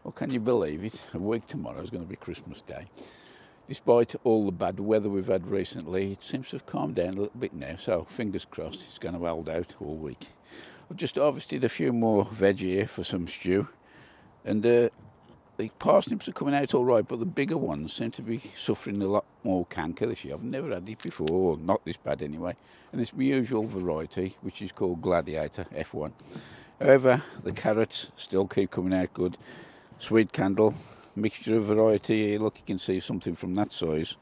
Well, can you believe it? A week tomorrow is going to be Christmas Day. Despite all the bad weather we've had recently, it seems to have calmed down a little bit now, so fingers crossed it's going to hold out all week. I've just harvested a few more veg here for some stew, and the parsnips are coming out all right, but the bigger ones seem to be suffering a lot more canker this year. I've never had it before, or not this bad anyway, and it's my usual variety, which is called Gladiator F1. However, the carrots still keep coming out good. Sweet candle, mixture of variety here. Look, you can see something from that size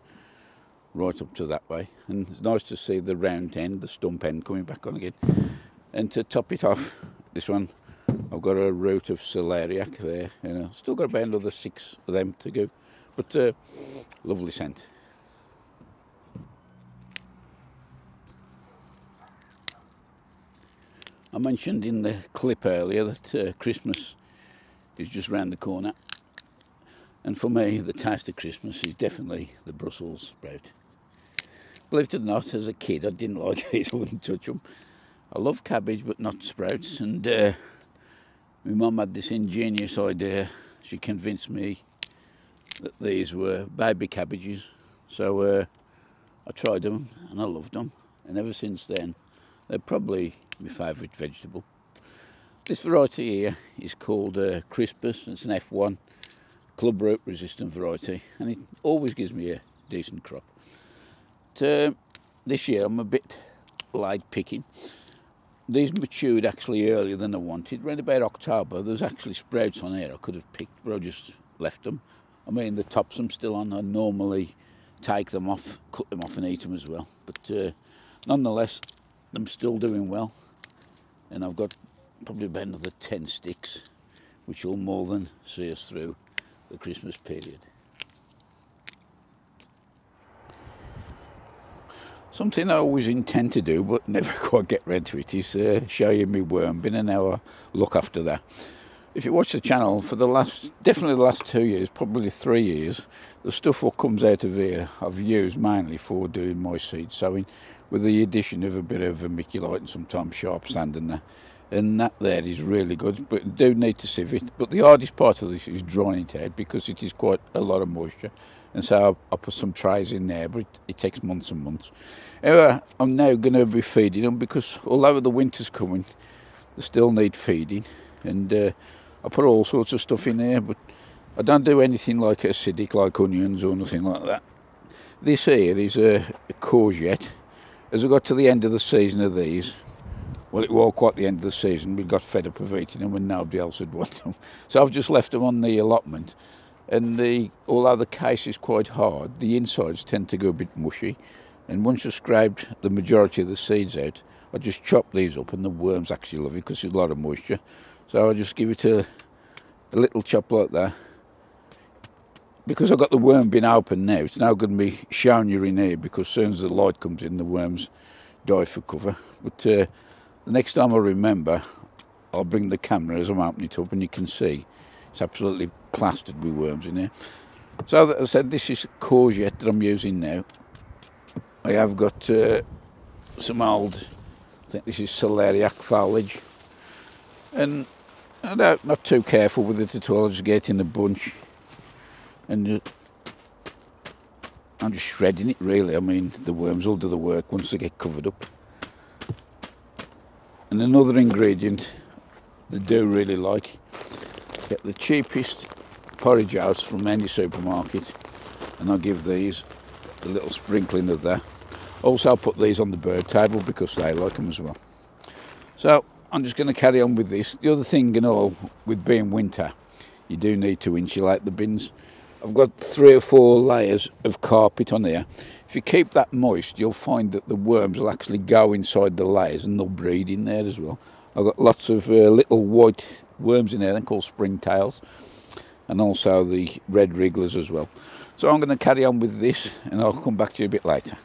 right up to that way, and it's nice to see the round end, the stump end coming back on again. And to top it off, this one, I've got a root of celeriac there, and I've still got about another 6 of them to go, but lovely scent. I mentioned in the clip earlier that Christmas is just round the corner, and for me the taste of Christmas is definitely the Brussels sprout. Believe it or not, as a kid I didn't like these, I wouldn't touch them. I love cabbage but not sprouts, and my mum had this ingenious idea. She convinced me that these were baby cabbages, so I tried them and I loved them, and ever since then they're probably my favourite vegetable. This variety here is called Crispus. It's an F1 club root resistant variety, and it always gives me a decent crop. This year I'm a bit late picking. These matured actually earlier than I wanted. Around about October there's actually sprouts on here I could have picked, but I just left them. I mean, the tops I'm still on. I normally take them off, cut them off and eat them as well, but nonetheless I'm still doing well, and I've got probably about another 10 sticks, which will more than see us through the Christmas period. Something I always intend to do but never quite get round to it is show you my worm bin, and how I look after that. If you watch the channel for definitely the last 2 years, probably 3 years, the stuff what comes out of here I've used mainly for doing my seed sowing, with the addition of a bit of vermiculite and sometimes sharp sand in there. And that there is really good, but you do need to sieve it. But the hardest part of this is drying it out, because it is quite a lot of moisture, and so I put some trays in there, but it takes months and months. However, I'm now going to be feeding them, because although the winter's coming, they still need feeding, and I put all sorts of stuff in there, but I don't do anything like acidic, like onions or nothing like that. This here is a courgette. As I got to the end of the season of these, well, it was quite the end of the season, we got fed up of eating them and nobody else would want them. So I've just left them on the allotment, and although the case is quite hard, the insides tend to go a bit mushy, and once I've scraped the majority of the seeds out, I just chop these up, and the worms actually love it because there's a lot of moisture. So I just give it a little chop like that. Because I've got the worm bin open now, it's now going to be showing you in here, because as soon as the light comes in, the worms die for cover. But the next time I remember, I'll bring the camera as I'm opening it up, and you can see it's absolutely plastered with worms in here. So as I said, this is courgette that I'm using now. I have got some old, I think this is celeriac foliage, and I'm not too careful with it at all. I just get it in a bunch, and I'm just shredding it really. I mean, the worms will do the work once they get covered up. And another ingredient they do really like, get the cheapest porridge house from any supermarket, and I'll give these a little sprinkling of that. Also, I'll put these on the bird table because they like them as well. So I'm just going to carry on with this. The other thing, and all, with being winter, you do need to insulate the bins. I've got 3 or 4 layers of carpet on here. If you keep that moist, you'll find that the worms will actually go inside the layers, and they'll breed in there as well. I've got lots of little white worms in there, they're called springtails, and also the red wrigglers as well. So I'm going to carry on with this, and I'll come back to you a bit later.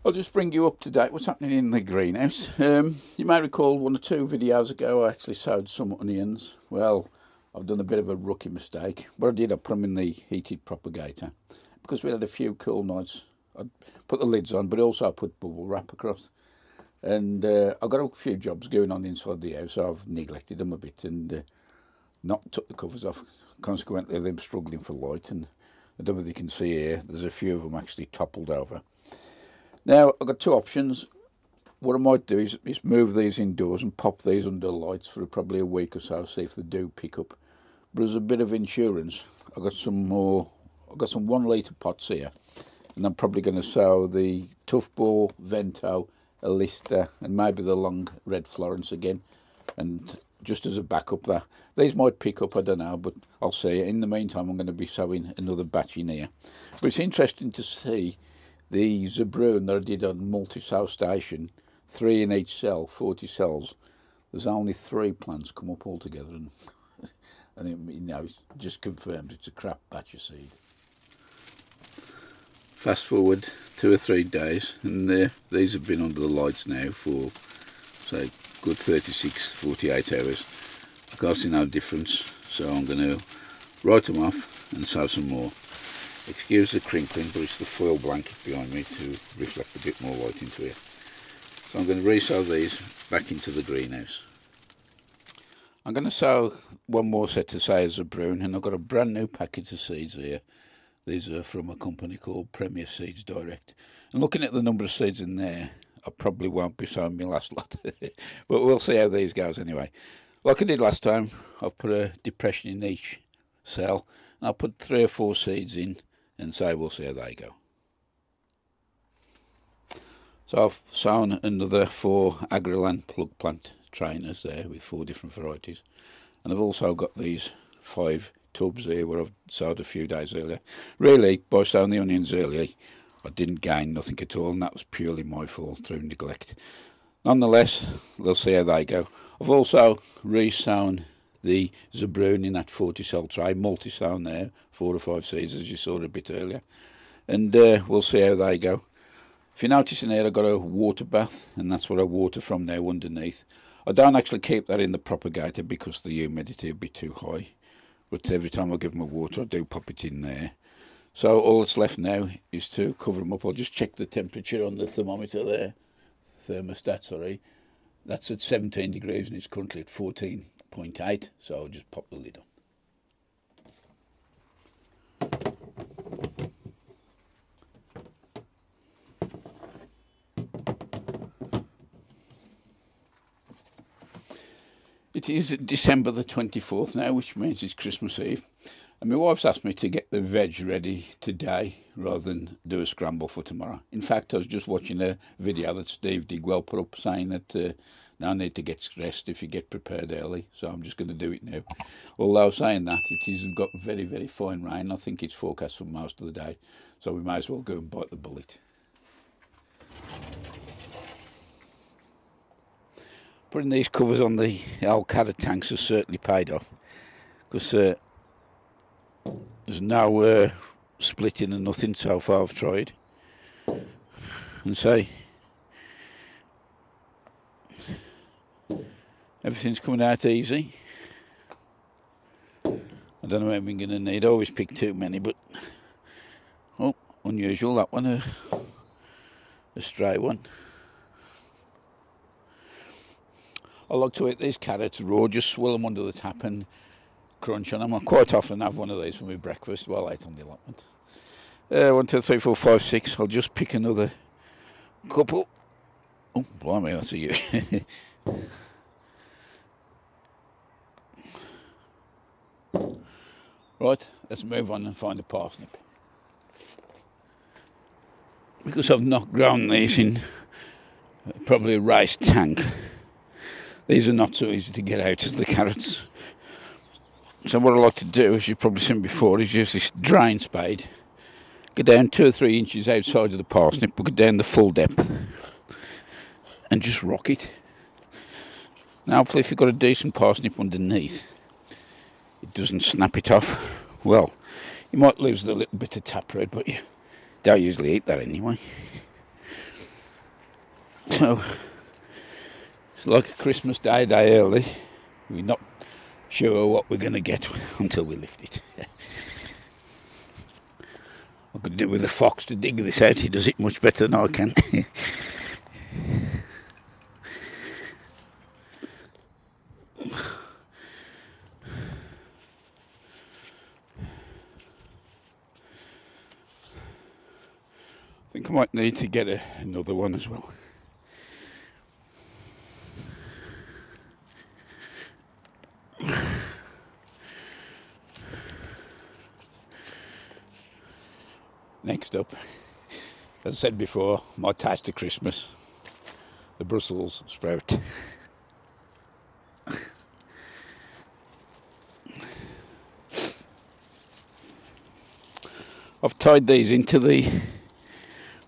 I'll just bring you up to date what's happening in the greenhouse. You may recall 1 or 2 videos ago I actually sowed some onions. Well, I've done a bit of a rookie mistake. What I did, I put them in the heated propagator. Because we had a few cool nights, I put the lids on, but also I put bubble wrap across. And I've got a few jobs going on inside the house, so I've neglected them a bit and not took the covers off. Consequently, I'm struggling for light, and I don't know if you can see here, there's a few of them actually toppled over. Now, I've got two options. What I might do is move these indoors and pop these under lights for probably a week or so, see if they do pick up. But as a bit of insurance, I've got some 1 litre pots here, and I'm probably going to sow the Tough Ball, Vento, Alista, and maybe the long red Florence again, and just as a backup there. These might pick up, I don't know, but I'll see. In the meantime, I'm going to be sowing another batch in here. But it's interesting to see the Zabroon that I did on multi-sow station, 3 in each cell, 40 cells. There's only 3 plants come up altogether, and I think, you know, it just confirms it's a crap batch of seed. Fast forward 2 or 3 days, and these have been under the lights now for, say, good 36, 48 hours. I can't see no difference, so I'm going to write them off and sow some more. Excuse the crinkling, but it's the foil blanket behind me to reflect a bit more light into here. So I'm going to resow these back into the greenhouse. I'm going to sow one more set of sayers of Zabroon, and I've got a brand new packet of seeds here. These are from a company called Premier Seeds Direct. And looking at the number of seeds in there, I probably won't be sowing my last lot. But we'll see how these goes anyway. Like I did last time, I've put a depression in each cell, and I'll put 3 or 4 seeds in, and so we'll see how they go. So I've sown another 4 Agriland plug plant trainers there with 4 different varieties, and I've also got these 5 tubs here where I've sowed a few days earlier. Really, by sowing the onions earlier, I didn't gain nothing at all, and that was purely my fault through neglect. Nonetheless, we'll see how they go. I've also resown the Zabroon in that 40 cell tray, multi-sown there, 4 or 5 seeds as you saw a bit earlier, and we'll see how they go. If you notice in here, I've got a water bath, and that's what I water from now underneath. I don't actually keep that in the propagator because the humidity will be too high, but every time I give them a water, I do pop it in there. So all that's left now is to cover them up. I'll just check the temperature on the thermometer there, thermostat, sorry. That's at 17 degrees and it's currently at 14.8, so I'll just pop the lid on. It is December the 24th now, which means it's Christmas Eve. And my wife's asked me to get the veg ready today rather than do a scramble for tomorrow. In fact, I was just watching a video that Steve Digwell put up saying that no need to get stressed if you get prepared early. So I'm just going to do it now. Although saying that, it has got very, very fine rain. I think it's forecast for most of the day. So we may as well go and bite the bullet. Putting these covers on the old carrot tanks has certainly paid off, because there's no splitting and nothing so far I've tried. And say, everything's coming out easy. I don't know how I'm going to need. I always pick too many, but oh, unusual, that one, a stray one. I like to eat these carrots raw, just swill them under the tap and crunch on them. I quite often have one of these for my breakfast while I eat on the allotment. 1, 2, 3, 4, 5, 6. I'll just pick another couple. Oh, blimey, that's a you. Right, let's move on and find a parsnip. Because I've not grown these in probably a raised tank, these are not so easy to get out as the carrots. So what I like to do, as you've probably seen before, is use this drain spade. Go down 2 or 3 inches outside of the parsnip, but go down the full depth and just rock it. Now hopefully if you've got a decent parsnip underneath, it doesn't snap it off. Well, you might lose the little bit of taproot, but you don't usually eat that anyway. So it's like a Christmas day early. We're not sure what we're going to get until we lift it. I could do with a fox to dig this out. He does it much better than I can. think I might need to get another one as well. Next up, as I said before, my taste of Christmas, the Brussels sprout. I've tied these into the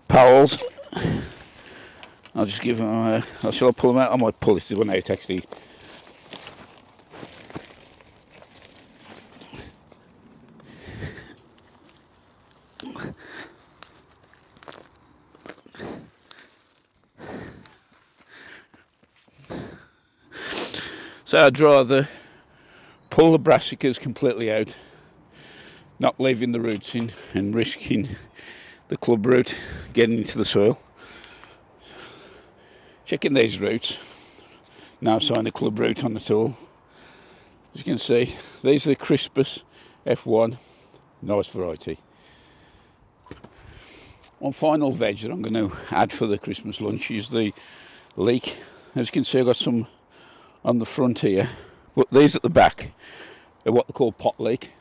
poles. I'll just give them shall I pull them out? I might pull this one out actually. So I'd rather pull the brassicas completely out, not leaving the roots in and risking the club root getting into the soil. Checking these roots, no sign of club root on the tool. As you can see, these are the Crispus F1, nice variety. One final veg that I'm going to add for the Christmas lunch is the leek. As you can see, I've got some on the front here, but these at the back are what they call pot leek.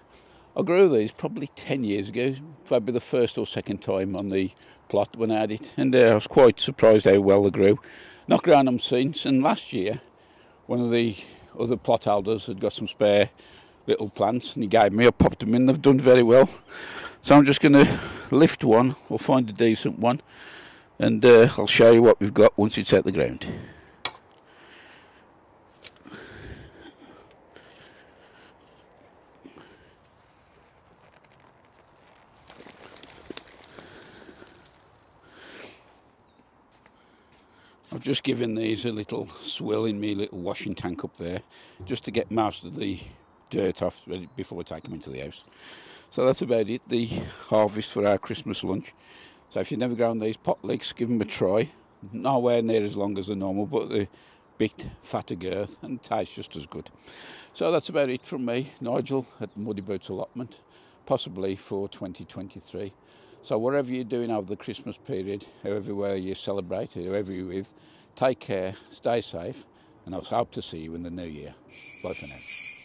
I grew these probably 10 years ago, probably the first or second time on the plot when I had it, and I was quite surprised how well they grew. Not grown them since, and last year one of the other plot holders had got some spare little plants and he gave me, I popped them in, they've done very well. So I'm just going to lift one or find a decent one, and I'll show you what we've got once it's out the ground. I've just given these a little swill in my little washing tank up there, just to get most of the dirt off before I take them into the house. So that's about it, the harvest for our Christmas lunch. So if you've never grown these pot leeks, give them a try. Nowhere near as long as the normal, but they're big, fatter girth and taste just as good. So that's about it from me, Nigel, at MuddyBootz Allotment, possibly for 2023. So whatever you're doing over the Christmas period, however way you celebrate, whoever you're with, take care, stay safe, and I hope to see you in the new year. Bye for now.